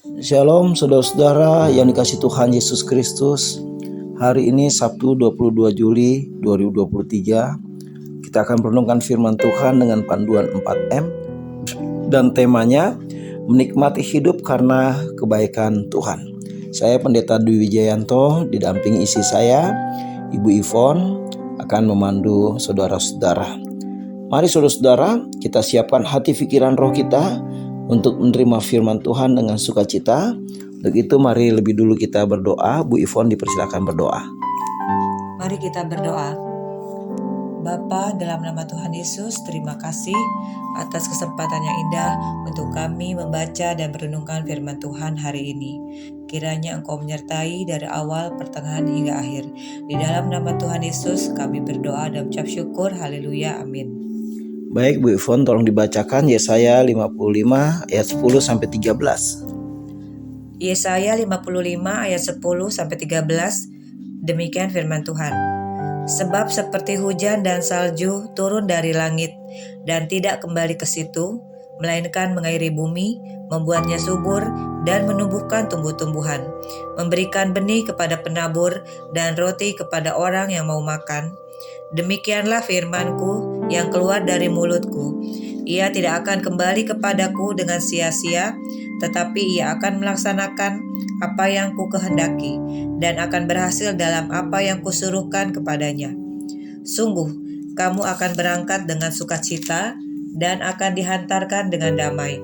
Shalom saudara-saudara yang dikasihi Tuhan Yesus Kristus. Hari ini Sabtu 22 Juli 2023. Kita akan merenungkan firman Tuhan dengan panduan 4M. Dan temanya menikmati hidup karena kebaikan Tuhan. Saya Pendeta Dwi Wijayanto, didampingi istri saya Ibu Ivon, akan memandu saudara-saudara. Mari saudara-saudara, kita siapkan hati pikiran roh kita untuk menerima firman Tuhan dengan sukacita. Begitu, mari lebih dulu kita berdoa. Bu Ivon dipersilakan berdoa. Mari kita berdoa. Bapa, dalam nama Tuhan Yesus, terima kasih atas kesempatan yang indah untuk kami membaca dan merenungkan firman Tuhan hari ini. Kiranya Engkau menyertai dari awal, pertengahan hingga akhir. Di dalam nama Tuhan Yesus kami berdoa dan ucap syukur. Haleluya, amin. Baik Bu Ivon, tolong dibacakan Yesaya 55 ayat 10 sampai 13. Yesaya 55 ayat 10 sampai 13. Demikian firman Tuhan. Sebab seperti hujan dan salju turun dari langit dan tidak kembali ke situ, melainkan mengairi bumi, membuatnya subur dan menumbuhkan tumbuh-tumbuhan, memberikan benih kepada penabur dan roti kepada orang yang mau makan. Demikianlah firman-Ku yang keluar dari mulut-Ku. Ia tidak akan kembali kepadaku dengan sia-sia, tetapi ia akan melaksanakan apa yang Ku kehendaki dan akan berhasil dalam apa yang Kusuruhkan kepadanya. Sungguh, kamu akan berangkat dengan sukacita dan akan dihantarkan dengan damai.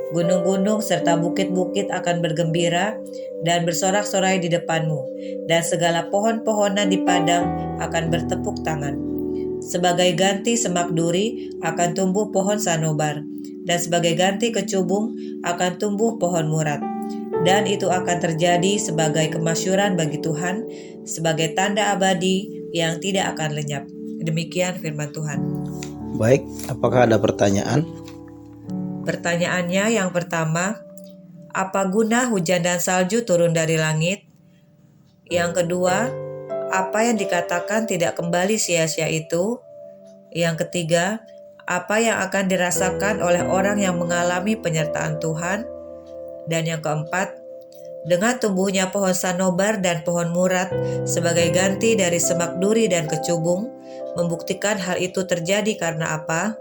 Gunung-gunung serta bukit-bukit akan bergembira dan bersorak-sorai di depanmu, dan segala pohon-pohonan di padang akan bertepuk tangan. Sebagai ganti semak duri akan tumbuh pohon sanobar, dan sebagai ganti kecubung akan tumbuh pohon murat. Dan itu akan terjadi sebagai kemasyuran bagi Tuhan, sebagai tanda abadi yang tidak akan lenyap. Demikian firman Tuhan. Baik, apakah ada pertanyaan? Pertanyaannya yang pertama, apa guna hujan dan salju turun dari langit? Yang kedua, apa yang dikatakan tidak kembali sia-sia itu? Yang ketiga, apa yang akan dirasakan oleh orang yang mengalami penyertaan Tuhan? Dan yang keempat, dengan tumbuhnya pohon sanobar dan pohon murat sebagai ganti dari semak duri dan kecubung, membuktikan hal itu terjadi karena apa?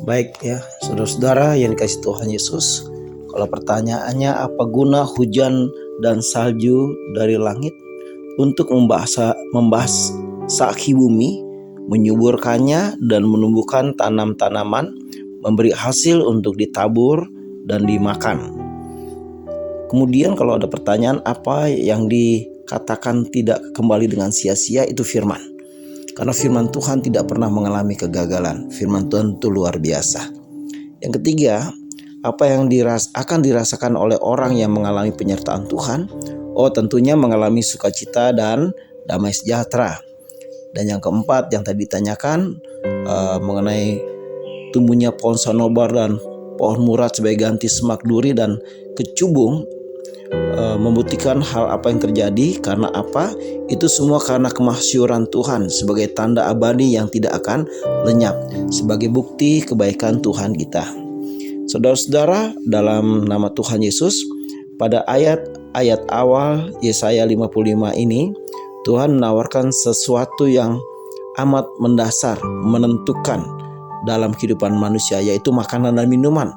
Baik ya, saudara-saudara yang dikasihi Tuhan Yesus. Kalau pertanyaannya apa guna hujan dan salju dari langit? Untuk membasahi bumi, menyuburkannya dan menumbuhkan tanam-tanaman, memberi hasil untuk ditabur dan dimakan. Kemudian kalau ada pertanyaan apa yang dikatakan tidak kembali dengan sia-sia, itu firman. Karena firman Tuhan tidak pernah mengalami kegagalan. Firman Tuhan itu luar biasa. Yang ketiga, apa yang akan dirasakan oleh orang yang mengalami penyertaan Tuhan? Oh, tentunya mengalami sukacita dan damai sejahtera. Dan yang keempat yang tadi ditanyakan mengenai tumbuhnya pohon sanobar dan pohon murat sebagai ganti semak duri dan kecubung, membuktikan hal apa yang terjadi karena apa? Itu semua karena kemasyuran Tuhan sebagai tanda abadi yang tidak akan lenyap, sebagai bukti kebaikan Tuhan kita. Saudara-saudara, dalam nama Tuhan Yesus, pada ayat awal Yesaya 55 ini, Tuhan menawarkan sesuatu yang amat mendasar, menentukan dalam kehidupan manusia, yaitu makanan dan minuman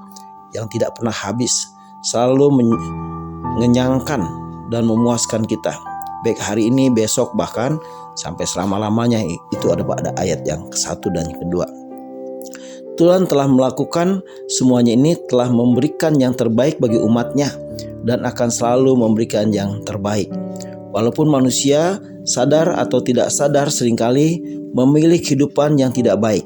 yang tidak pernah habis, selalu mengenyangkan dan memuaskan kita, baik hari ini, besok, bahkan sampai selama-lamanya. Itu ada pada ayat yang ke-1 dan yang kedua. Tuhan telah melakukan semuanya ini, telah memberikan yang terbaik bagi umatnya dan akan selalu memberikan yang terbaik. Walaupun manusia sadar atau tidak sadar seringkali memilih kehidupan yang tidak baik.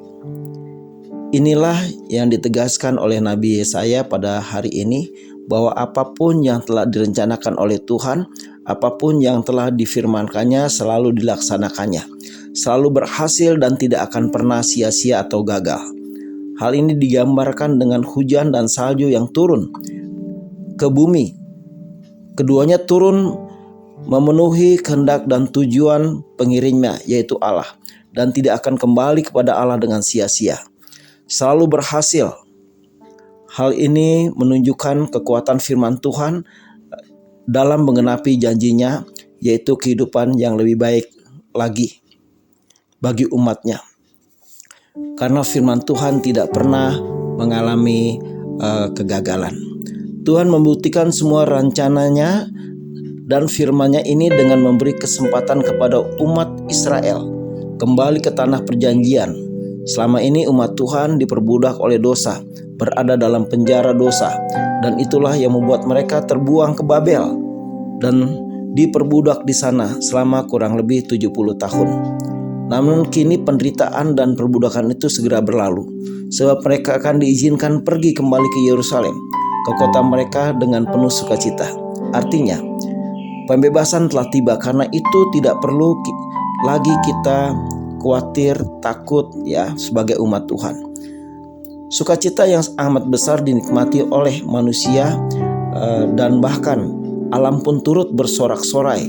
Inilah yang ditegaskan oleh Nabi Yesaya pada hari ini, bahwa apapun yang telah direncanakan oleh Tuhan, apapun yang telah difirmankannya selalu dilaksanakannya, selalu berhasil dan tidak akan pernah sia-sia atau gagal. Hal ini digambarkan dengan hujan dan salju yang turun ke bumi. Keduanya turun memenuhi kehendak dan tujuan pengirimnya, yaitu Allah, dan tidak akan kembali kepada Allah dengan sia-sia. Selalu berhasil. Hal ini menunjukkan kekuatan firman Tuhan dalam menggenapi janjinya, yaitu kehidupan yang lebih baik lagi bagi umatnya. Karena firman Tuhan tidak pernah mengalami kegagalan. Tuhan membuktikan semua rencananya dan firman-Nya ini dengan memberi kesempatan kepada umat Israel kembali ke tanah perjanjian. Selama ini umat Tuhan diperbudak oleh dosa, berada dalam penjara dosa, dan itulah yang membuat mereka terbuang ke Babel dan diperbudak di sana selama kurang lebih 70 tahun. Namun kini penderitaan dan perbudakan itu segera berlalu, sebab mereka akan diizinkan pergi kembali ke Yerusalem, ke kota mereka dengan penuh sukacita. Artinya, pembebasan telah tiba, karena itu tidak perlu lagi kita khawatir, takut ya sebagai umat Tuhan. Sukacita yang amat besar dinikmati oleh manusia dan bahkan alam pun turut bersorak-sorai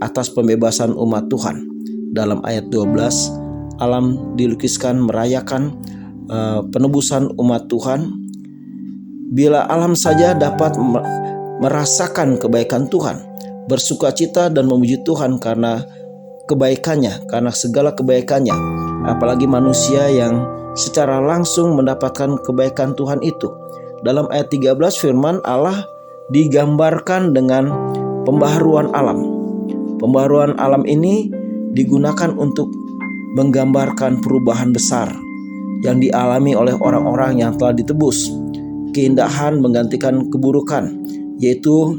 atas pembebasan umat Tuhan. Dalam ayat 12, alam dilukiskan merayakan penebusan umat Tuhan. Bila alam saja dapat merasakan kebaikan Tuhan, bersukacita dan memuji Tuhan karena kebaikannya, karena segala kebaikannya, apalagi manusia yang secara langsung mendapatkan kebaikan Tuhan itu. Dalam ayat 13 firman Allah digambarkan dengan pembaharuan alam. Pembaharuan alam ini digunakan untuk menggambarkan perubahan besar yang dialami oleh orang-orang yang telah ditebus. Keindahan menggantikan keburukan, yaitu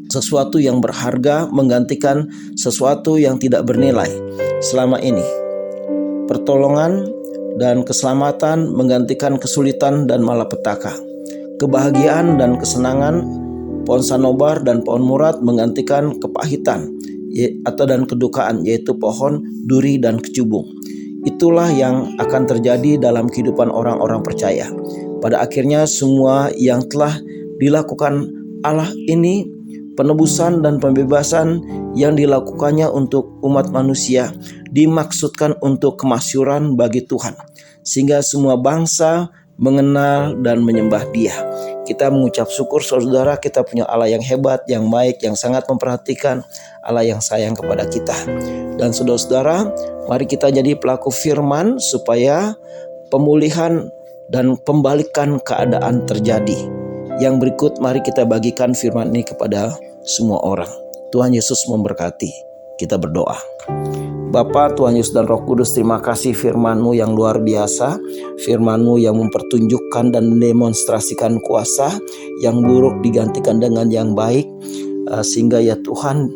sesuatu yang berharga menggantikan sesuatu yang tidak bernilai selama ini. Pertolongan dan keselamatan menggantikan kesulitan dan malapetaka. Kebahagiaan dan kesenangan, pohon sanobar dan pohon murad menggantikan kepahitan dan kedukaan, yaitu pohon duri dan kecubung. Itulah yang akan terjadi dalam kehidupan orang-orang percaya. Pada akhirnya semua yang telah dilakukan Allah ini, penebusan dan pembebasan yang dilakukannya untuk umat manusia, dimaksudkan untuk kemasyhuran bagi Tuhan, sehingga semua bangsa mengenal dan menyembah Dia. Kita mengucap syukur saudara, kita punya Allah yang hebat, yang baik, yang sangat memperhatikan, Allah yang sayang kepada kita. Dan saudara-saudara, mari kita jadi pelaku firman supaya pemulihan dan pembalikan keadaan terjadi. Yang berikut mari kita bagikan firman ini kepada semua orang. Tuhan Yesus memberkati. Kita berdoa. Bapa, Tuhan Yesus dan Roh Kudus, terima kasih firman-Mu yang luar biasa, firman-Mu yang mempertunjukkan dan mendemonstrasikan kuasa, yang buruk digantikan dengan yang baik, sehingga ya Tuhan,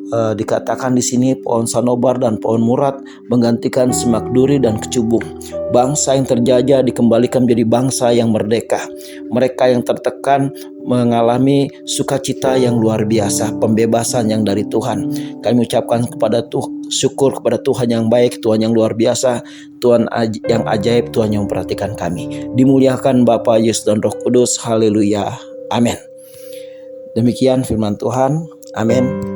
dikatakan di sini pohon sanobar dan pohon murad menggantikan semak duri dan kecubung. Bangsa yang terjajah dikembalikan menjadi bangsa yang merdeka. Mereka yang tertekan mengalami sukacita yang luar biasa, pembebasan yang dari Tuhan. Kami ucapkan kepada syukur kepada Tuhan yang baik, Tuhan yang luar biasa, Tuhan yang ajaib, Tuhan yang memperhatikan kami. Dimuliakan Bapa, Yesus dan Roh Kudus. Haleluya. Amin. Demikian firman Tuhan. Amin.